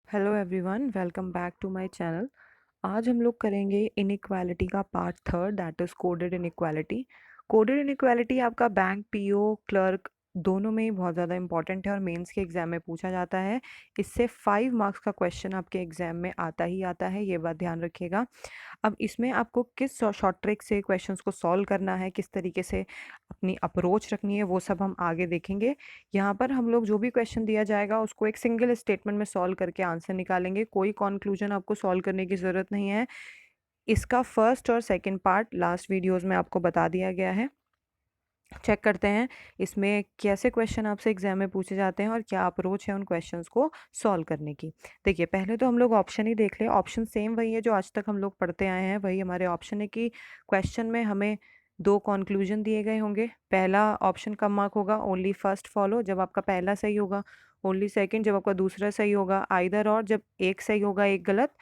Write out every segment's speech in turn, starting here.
Hello everyone, welcome back to my channel. आज हम लोग करेंगे इनइक्वालिटी का part third, that is coded inequality. Coded inequality आपका बैंक पीओ क्लर्क दोनों में ही बहुत ज़्यादा इंपॉर्टेंट है और मेंस के एग्जाम में पूछा जाता है। इससे 5 मार्क्स का क्वेश्चन आपके एग्जाम में आता ही आता है, ये बात ध्यान रखिएगा। अब इसमें आपको किस शॉर्ट ट्रिक से क्वेश्चंस को सॉल्व करना है, किस तरीके से अपनी अप्रोच रखनी है, वो सब हम आगे देखेंगे। यहाँ पर हम लोग जो भी क्वेश्चन दिया जाएगा उसको एक सिंगल स्टेटमेंट में सॉल्व करके आंसर निकालेंगे। कोई कंक्लूजन आपको सॉल्व करने की ज़रूरत नहीं है। इसका फर्स्ट और सेकंड पार्ट लास्ट वीडियोस में आपको बता दिया गया है। चेक करते हैं इसमें कैसे क्वेश्चन आपसे एग्जाम में पूछे जाते हैं और क्या अप्रोच है उन क्वेश्चंस को सॉल्व करने की। देखिए, पहले तो हम लोग ऑप्शन ही देख ले। ऑप्शन सेम वही है जो आज तक हम लोग पढ़ते आए हैं, वही हमारे ऑप्शन है कि क्वेश्चन में हमें दो कंक्लूजन दिए गए होंगे। पहला ऑप्शन कम मार्क होगा, ओनली फर्स्ट फॉलो, जब आपका पहला सही होगा। ओनली सेकंड, जब आपका दूसरा सही होगा। आइदर और, जब एक सही होगा एक गलत।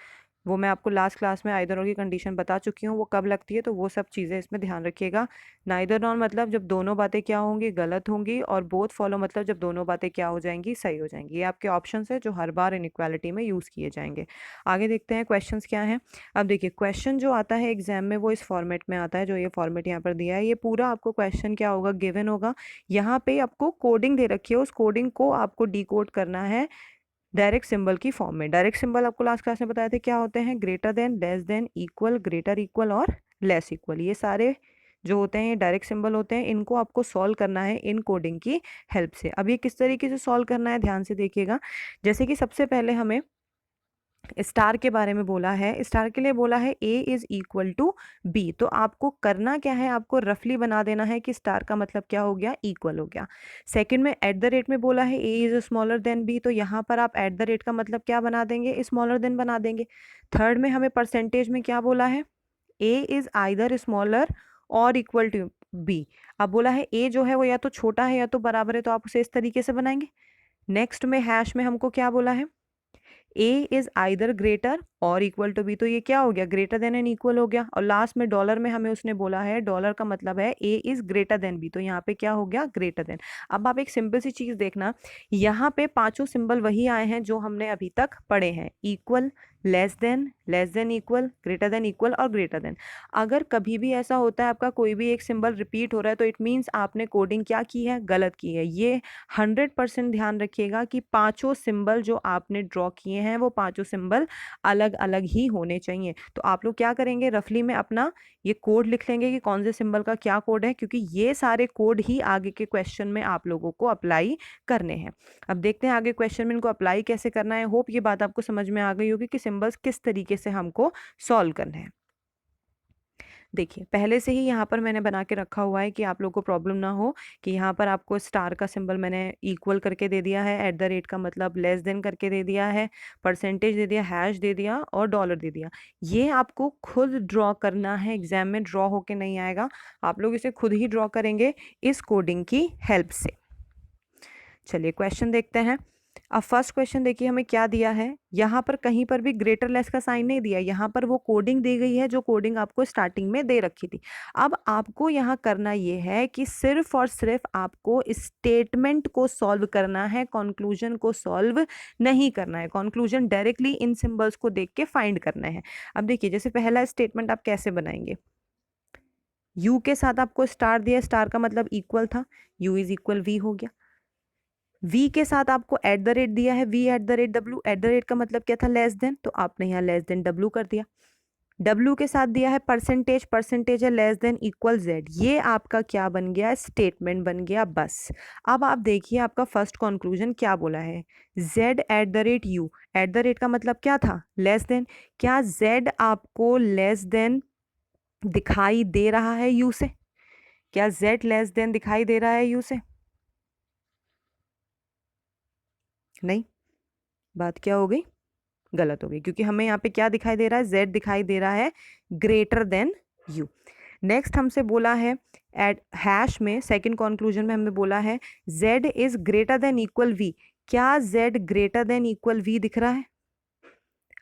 वो मैं आपको लास्ट क्लास में आइदर और की कंडीशन बता चुकी हूँ, वो कब लगती है, तो वो सब चीज़ें इसमें ध्यान रखिएगा। नाइदर नॉर मतलब जब दोनों बातें क्या होंगी, गलत होंगी। और बोथ फॉलो मतलब जब दोनों बातें क्या हो जाएंगी, सही हो जाएंगी। ये आपके ऑप्शंस है जो हर बार इनइक्वालिटी में यूज़ किए जाएंगे। आगे देखते हैं क्वेश्चंस क्या हैं। अब देखिए, क्वेश्चन जो आता है एग्जाम में वो इस फॉर्मेट में आता है, जो ये फॉर्मेट यहाँ पर दिया है। ये पूरा आपको क्वेश्चन क्या होगा, गिवन होगा। यहाँ पे आपको कोडिंग दे रखी है, उस कोडिंग को आपको डिकोड करना है डायरेक्ट सिंबल की फॉर्म में। डायरेक्ट सिंबल आपको लास्ट क्लास में बताए थे क्या होते हैं, greater than, less than, equal, greater equal और लेस इक्वल। ये सारे जो होते हैं ये डायरेक्ट सिंबल होते हैं। इनको आपको सॉल्व करना है इन कोडिंग की हेल्प से। अब ये किस तरीके से सॉल्व करना है, ध्यान से देखिएगा। जैसे कि सबसे पहले हमें स्टार के बारे में बोला है। स्टार के लिए बोला है ए इज इक्वल टू बी। तो आपको करना क्या है, आपको रफली बना देना है कि स्टार का मतलब क्या हो गया, इक्वल हो गया। सेकंड में एट द रेट में बोला है ए इज स्मॉलर देन बी, तो यहाँ पर आप एट द रेट का मतलब क्या बना देंगे, स्मॉलर देन बना देंगे। थर्ड में हमें परसेंटेज में क्या बोला है, ए इज आइदर स्मॉलर और इक्वल टू बी। अब बोला है ए जो है वो या तो छोटा है या तो बराबर है, तो आप उसे इस तरीके से बनाएंगे। नेक्स्ट में हैश में हमको क्या बोला है, ए इज आइदर ग्रेटर और इक्वल टू बी, तो ये क्या हो गया, ग्रेटर देन एंड इक्वल हो गया। और लास्ट में डॉलर में हमें उसने बोला है, डॉलर का मतलब है ए इज ग्रेटर देन बी, तो यहाँ पे क्या हो गया, ग्रेटर देन। अब आप एक सिंपल सी चीज देखना, यहाँ पे पांचों सिंबल वही आए हैं जो हमने अभी तक पढ़े हैं, equal, less than equal, greater equal और ग्रेटर देन। अगर कभी भी ऐसा होता है आपका कोई भी एक सिंबल रिपीट हो रहा है, तो इट मीन्स आपने कोडिंग क्या की है, गलत की है। ये 100% ध्यान रखिएगा कि पांचों सिंबल जो आपने ड्रॉ किए हैं वो पांचों सिंबल अलग अलग ही होने चाहिए। तो आप लोग क्या करेंगे, रफली में अपना ये कोड लिख लेंगे कि कौन से सिंबल का क्या कोड है, क्योंकि ये सारे कोड ही आगे के क्वेश्चन में आप लोगों को अप्लाई करने हैं। अब देखते हैं आगे क्वेश्चन में इनको अप्लाई कैसे करना है। होप ये बात आपको समझ में आ गई होगी कि सिंबल्स किस तरीके से हमको सॉल्व करने हैं। देखिए, पहले से ही यहाँ पर मैंने बना के रखा हुआ है कि आप लोगों को प्रॉब्लम ना हो, कि यहाँ पर आपको स्टार का सिंबल मैंने इक्वल करके दे दिया है, एट द रेट का मतलब लेस देन करके दे दिया है, परसेंटेज दे दिया, हैश दे दिया और डॉलर दे दिया। ये आपको खुद ड्रॉ करना है, एग्जाम में ड्रॉ होके नहीं आएगा। आप लोग इसे खुद ही ड्रॉ करेंगे इस कोडिंग की हेल्प से। चलिए क्वेश्चन देखते हैं। अब फर्स्ट क्वेश्चन देखिए हमें क्या दिया है, यहाँ पर कहीं पर भी ग्रेटर लेस का साइन नहीं दिया, यहाँ पर वो कोडिंग दी गई है जो कोडिंग आपको स्टार्टिंग में दे रखी थी। अब आपको यहाँ करना ये है कि सिर्फ और सिर्फ आपको स्टेटमेंट को सॉल्व करना है, कंक्लूजन को सॉल्व नहीं करना है। कंक्लूजन डायरेक्टली इन सिंबल्स को देख के फाइंड करना है। अब देखिए, जैसे पहला स्टेटमेंट आप कैसे बनाएंगे, यू के साथ आपको स्टार दिया, स्टार का मतलब इक्वल था, यू इज इक्वल वी हो गया। वी के साथ आपको एट द रेट दिया है, V at the rate W, at the rate का मतलब क्या था, लेस देन, तो आपने यहाँ लेस देन डब्ल्यू कर दिया। डब्ल्यू के साथ दिया है परसेंटेज, परसेंटेज है लेस देन इक्वल जेड, ये आपका क्या बन गया, स्टेटमेंट बन गया बस। अब आप देखिए आपका फर्स्ट कंक्लूजन क्या बोला है, Z eight the rate you, eight the rate का मतलब क्या था, लेस देन। क्या जेड आपको लेस देन दिखाई दे रहा है यू से, क्या जेड लेस देन दिखाई दे रहा है यू से, नहीं। बात क्या हो गई, गलत हो गई, क्योंकि हमें यहाँ पे क्या दिखाई दे रहा है, z दिखाई दे रहा है ग्रेटर देन u। नेक्स्ट हमसे बोला है एट हैश में, सेकंड कंक्लूजन में हमें बोला है z is greater than equal v। क्या z greater than equal v दिख रहा है।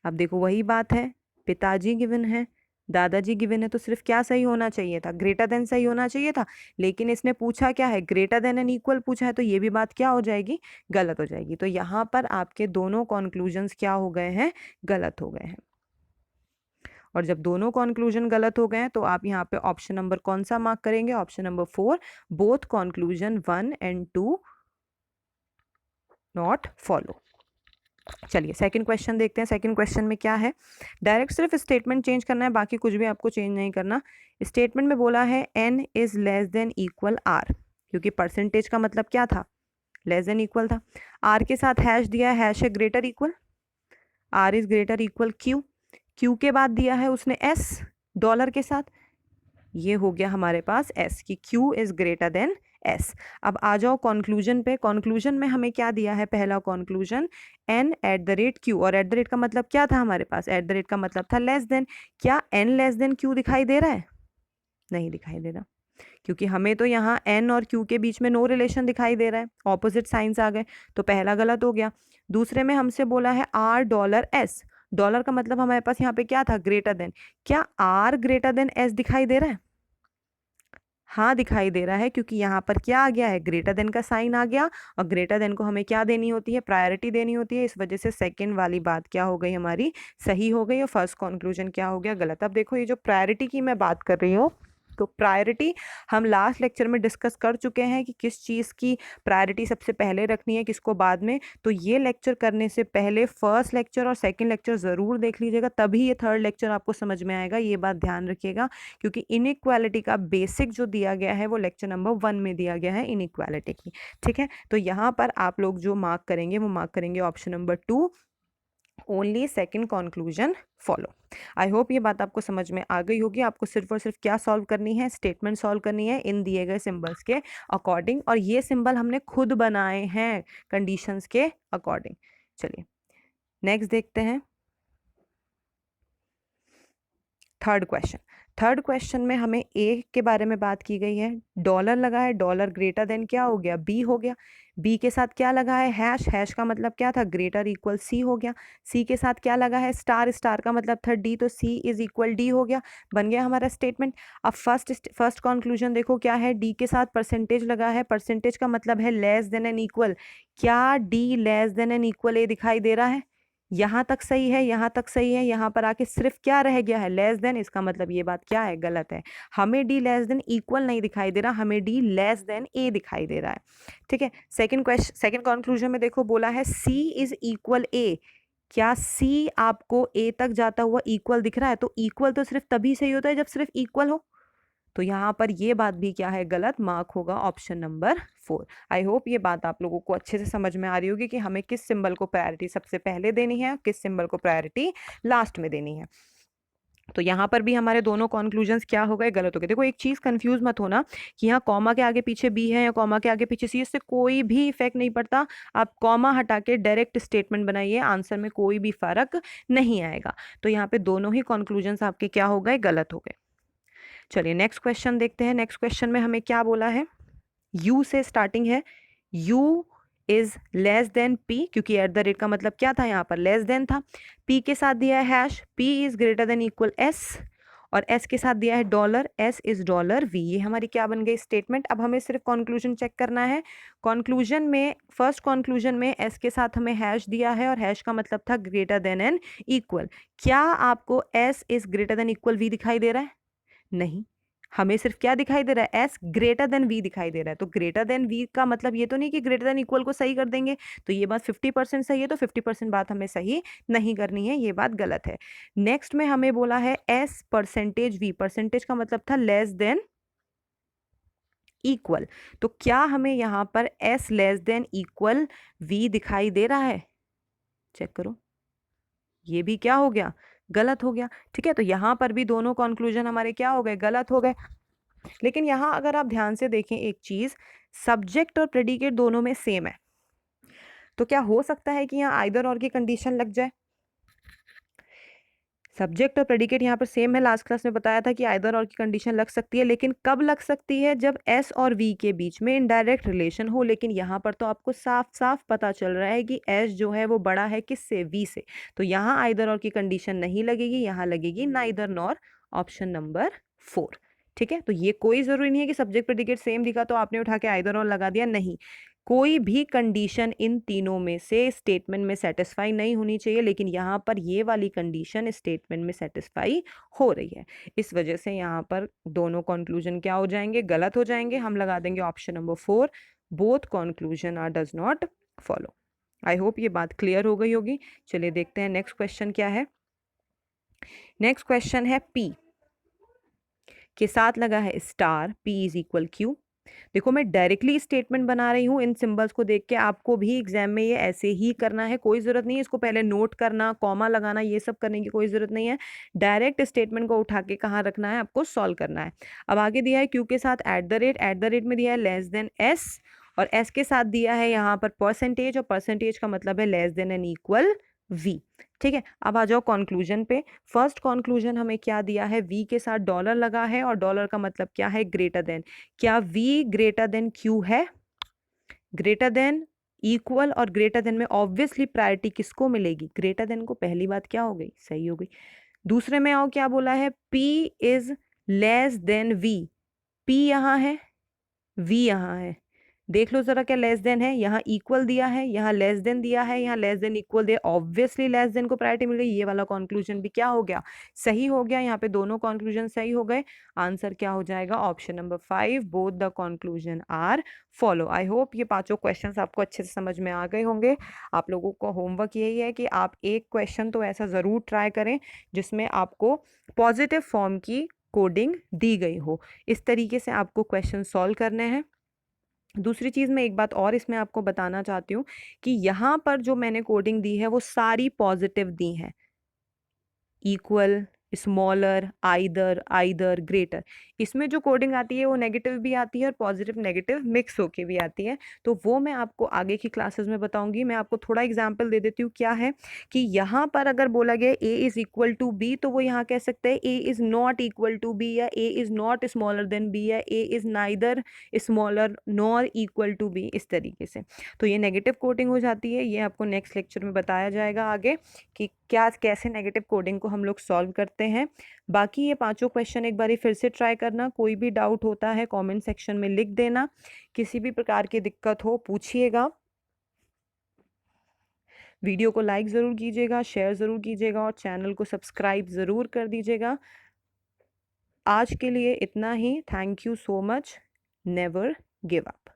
अब देखो वही बात है, पिताजी गिवन है, दादाजी गिवन है तो सिर्फ क्या सही होना चाहिए था, ग्रेटर देन सही होना चाहिए था, लेकिन इसने पूछा क्या है, ग्रेटर देन एंड इक्वल पूछा है, तो ये भी बात क्या हो जाएगी, गलत हो जाएगी। तो यहाँ पर आपके दोनों कॉन्क्लूजन्स क्या हो गए हैं, गलत हो गए हैं। और जब दोनों कॉन्क्लूजन गलत हो गए हैं तो आप यहाँ पे ऑप्शन नंबर कौन सा मार्क करेंगे, option number 4, both conclusion 1 and 2 not follow. चलिए सेकंड क्वेश्चन देखते हैं। सेकंड क्वेश्चन में क्या है, डायरेक्ट सिर्फ स्टेटमेंट चेंज करना है, बाकी कुछ भी आपको चेंज नहीं करना। स्टेटमेंट में बोला है n is less than equal r, क्योंकि परसेंटेज का मतलब क्या था, लेस देन इक्वल था। r के साथ हैश दिया है, हैश है greater equal, r is greater equal q, q के बाद दिया है उसने s डॉलर के साथ, ये हो गया हमारे पास s कि q is greater than s। अब आ जाओ कंक्लूजन पे। कंक्लूजन में हमें क्या दिया है, पहला conclusion n eight the rate q, और एट द रेट का मतलब क्या था हमारे पास, एट द रेट का मतलब था लेस देन। क्या n लेस देन q दिखाई दे रहा है, नहीं दिखाई दे रहा, क्योंकि हमें तो यहाँ n और q के बीच में नो रिलेशन दिखाई दे रहा है, ऑपोजिट साइंस आ गए, तो पहला गलत हो गया। दूसरे में हमसे बोला है r डॉलर s, डॉलर का मतलब हमारे पास यहाँ पे क्या था, ग्रेटर देन। क्या r ग्रेटर देन s दिखाई दे रहा है, हाँ दिखाई दे रहा है, क्योंकि यहाँ पर क्या आ गया है, ग्रेटर देन का साइन आ गया, और ग्रेटर देन को हमें क्या देनी होती है, प्रायोरिटी देनी होती है। इस वजह से सेकंड वाली बात क्या हो गई हमारी, सही हो गई, और फर्स्ट कंक्लूजन क्या हो गया, गलत। अब देखो ये जो प्रायोरिटी की मैं बात कर रही हूँ, तो प्रायोरिटी हम लास्ट लेक्चर में डिस्कस कर चुके हैं कि किस चीज़ की प्रायोरिटी सबसे पहले रखनी है, किसको बाद में। तो ये लेक्चर करने से पहले फर्स्ट लेक्चर और सेकंड लेक्चर ज़रूर देख लीजिएगा, तभी ये थर्ड लेक्चर आपको समझ में आएगा, ये बात ध्यान रखिएगा। क्योंकि इनइक्वालिटी का बेसिक जो दिया गया है वो लेक्चर नंबर 1 में दिया गया है, इनइक्वालिटी की। ठीक है, तो यहाँ पर आप लोग जो मार्क करेंगे वो मार्क करेंगे option number 2, only second conclusion follow. I hope ये बात आपको समझ में आ गई होगी। आपको सिर्फ और सिर्फ क्या सॉल्व करनी है, स्टेटमेंट सॉल्व करनी है इन दिए गए सिंबल्स के अकॉर्डिंग, और ये सिंबल हमने खुद बनाए हैं कंडीशंस के अकॉर्डिंग। चलिए नेक्स्ट देखते हैं थर्ड क्वेश्चन। थर्ड क्वेश्चन में हमें ए के बारे में बात की गई है, डॉलर लगा है, डॉलर ग्रेटर देन क्या हो गया, बी हो गया। बी के साथ क्या लगा है, हैश, हैश का मतलब क्या था, ग्रेटर इक्वल सी हो गया। सी के साथ क्या लगा है, स्टार, स्टार का मतलब था डी, तो सी इज इक्वल डी हो गया, बन गया हमारा स्टेटमेंट। अब फर्स्ट कंक्लूजन देखो क्या है, डी के साथ परसेंटेज लगा है, परसेंटेज का मतलब है लेस देन एन इक्वल। क्या D less than N equal A दिखाई दे रहा है, यहाँ तक सही है, यहाँ तक सही है, यहाँ पर आके सिर्फ क्या रह गया है, लेस देन। इसका मतलब ये बात क्या है, गलत है। हमें डी लेस देन इक्वल नहीं दिखाई दे रहा, हमें डी लेस देन ए दिखाई दे रहा है। ठीक है, सेकंड कंक्लूजन में देखो बोला है सी इज इक्वल ए। क्या सी आपको ए तक जाता हुआ इक्वल दिख रहा है, तो इक्वल तो सिर्फ तभी सही होता है जब सिर्फ इक्वल हो, तो यहाँ पर ये बात भी क्या है, गलत, मार्क होगा ऑप्शन नंबर 4। आई होप ये बात आप लोगों को अच्छे से समझ में आ रही होगी कि हमें किस सिंबल को प्रायोरिटी सबसे पहले देनी है, किस सिंबल को प्रायोरिटी लास्ट में देनी है। तो यहाँ पर भी हमारे दोनों कॉन्क्लूजन्स क्या हो गए, गलत हो गए। देखो एक चीज़ कंफ्यूज मत होना कि यहाँ कॉमा के आगे पीछे बी है या कॉमा के आगे पीछे सी, इससे कोई भी इफेक्ट नहीं पड़ता। आप कॉमा हटा के डायरेक्ट स्टेटमेंट बनाइए, आंसर में कोई भी फर्क नहीं आएगा। तो यहाँ पे दोनों ही कॉन्क्लूजन्स आपके क्या हो गए, गलत हो गए। चलिए नेक्स्ट क्वेश्चन देखते हैं। नेक्स्ट क्वेश्चन में हमें क्या बोला है, u से स्टार्टिंग है, u is less than p, क्योंकि एट द रेट का मतलब क्या था, यहाँ पर लेस देन था। p के साथ दिया है hash, p is greater than equal s, और s के साथ दिया है dollar, s is dollar v। ये हमारी क्या बन गई, स्टेटमेंट। अब हमें सिर्फ कंक्लूजन चेक करना है। कंक्लूजन में, फर्स्ट कंक्लूजन में s के साथ हमें हैश दिया है, और हैश का मतलब था ग्रेटर देन एन इक्वल। क्या आपको s is greater than equal v दिखाई दे रहा है, नहीं, हमें सिर्फ क्या दिखाई दे रहा है, s ग्रेटर देन v दिखाई दे रहा है। तो ग्रेटर देन v का मतलब ये तो नहीं कि ग्रेटर देन इक्वल को सही कर देंगे, तो ये बात 50% सही है, तो 50% बात हमें सही नहीं करनी है, ये बात गलत है। नेक्स्ट में हमें बोला है s परसेंटेज v, परसेंटेज का मतलब था लेस देन इक्वल, तो क्या हमें यहाँ पर s less than equal v दिखाई दे रहा है, चेक करो, ये भी क्या हो गया, गलत हो गया। ठीक है, तो यहाँ पर भी दोनों कंक्लूजन हमारे क्या हो गए, गलत हो गए। लेकिन यहाँ अगर आप ध्यान से देखें एक चीज, सब्जेक्ट और प्रेडिकेट दोनों में सेम है, तो क्या हो सकता है कि यहाँ आइदर और की कंडीशन लग जाए। सब्जेक्ट और प्रेडिकेट यहाँ पर सेम है, लास्ट क्लास में बताया था कि आइदर और की कंडीशन लग सकती है, लेकिन कब लग सकती है, जब एस और वी के बीच में इनडायरेक्ट रिलेशन हो। लेकिन यहाँ पर तो आपको साफ साफ पता चल रहा है कि एस जो है वो बड़ा है किससे, वी से, तो यहाँ आइदर और की कंडीशन नहीं लगेगी, यहाँ लगेगी नाइदर नॉर ऑप्शन नंबर 4। ठीक है, तो ये कोई जरूरी नहीं है कि सब्जेक्ट प्रेडिकेट सेम दिखा तो आपने उठा के आइदर और लगा दिया, नहीं, कोई भी कंडीशन इन तीनों में से स्टेटमेंट में सेटिस्फाई नहीं होनी चाहिए, लेकिन यहाँ पर ये वाली कंडीशन स्टेटमेंट में सेटिस्फाई हो रही है। इस वजह से यहाँ पर दोनों कंक्लूजन क्या हो जाएंगे, गलत हो जाएंगे। हम लगा देंगे option number 4, both conclusion are does not follow. I hope ये बात क्लियर हो गई होगी। चलिए देखते हैं नेक्स्ट क्वेश्चन क्या है। नेक्स्ट क्वेश्चन है P के साथ लगा है star, P is equal Q। देखो मैं डायरेक्टली स्टेटमेंट बना रही हूँ इन सिंबल्स को देख के, आपको भी एग्जाम में ये ऐसे ही करना है, कोई जरूरत नहीं है इसको पहले नोट करना, कॉमा लगाना, ये सब करने की कोई जरूरत नहीं है। डायरेक्ट स्टेटमेंट को उठा के कहाँ रखना है, आपको सॉल्व करना है। अब आगे दिया है क्यू के साथ एट द रेट में दिया है लेस देन एस, और एस के साथ दिया है यहाँ पर परसेंटेज, और परसेंटेज का मतलब है less than and equal V. ठीक है, अब आ जाओ कंक्लूजन पे। फर्स्ट कंक्लूजन हमें क्या दिया है, वी के साथ डॉलर लगा है, और डॉलर का मतलब क्या है, ग्रेटर देन। क्या वी ग्रेटर देन क्यू है? ग्रेटर देन, इक्वल और ग्रेटर देन में ऑब्वियसली प्रायोरिटी किसको मिलेगी, ग्रेटर देन को। पहली बात क्या हो गई, सही हो गई। दूसरे में आओ, क्या बोला है, P is less than V। P यहाँ है, V यहाँ है, देख लो जरा क्या लेस देन है, यहाँ इक्वल दिया है, यहाँ लेस देन दिया है, यहाँ लेस देन इक्वल दिया, ऑब्वियसली लेस देन को प्रायोरिटी मिल गई। ये वाला कंक्लूजन भी क्या हो गया, सही हो गया। यहाँ पे दोनों कंक्लूजन सही हो गए। आंसर क्या हो जाएगा, option number 5, both the conclusion are follow. I hope ये पांचों क्वेश्चंस आपको अच्छे से समझ में आ गए होंगे। आप लोगों को होमवर्क यही है कि आप एक क्वेश्चन तो ऐसा ज़रूर ट्राई करें जिसमें आपको पॉजिटिव फॉर्म की कोडिंग दी गई हो। इस तरीके से आपको क्वेश्चन सॉल्व करने हैं। दूसरी चीज़ मैं एक बात और इसमें आपको बताना चाहती हूँ कि यहाँ पर जो मैंने कोडिंग दी है वो सारी पॉजिटिव दी हैं, equal, smaller, either, either, greater. इसमें जो कोडिंग आती है वो नेगेटिव भी आती है और पॉजिटिव नेगेटिव मिक्स होके भी आती है, तो वो मैं आपको आगे की क्लासेस में बताऊंगी। मैं आपको थोड़ा एग्जांपल दे देती हूँ। क्या है कि यहाँ पर अगर बोला गया A is equal to B, तो वो यहाँ कह सकते हैं A is not equal to B, या A is not smaller than B, या A is neither smaller nor equal to B, इस तरीके से। तो ये नेगेटिव कोडिंग हो जाती है। ये आपको नेक्स्ट लेक्चर में बताया जाएगा आगे कि क्या कैसे नेगेटिव कोडिंग को हम लोग सॉल्व करते हैं। बाकी ये पांचों क्वेश्चन एक बारी फिर से ट्राई करना। कोई भी डाउट होता है कमेंट सेक्शन में लिख देना। किसी भी प्रकार की दिक्कत हो पूछिएगा। वीडियो को लाइक ज़रूर कीजिएगा, शेयर ज़रूर कीजिएगा, और चैनल को सब्सक्राइब ज़रूर कर दीजिएगा। आज के लिए इतना ही। Thank you so much. Never give up.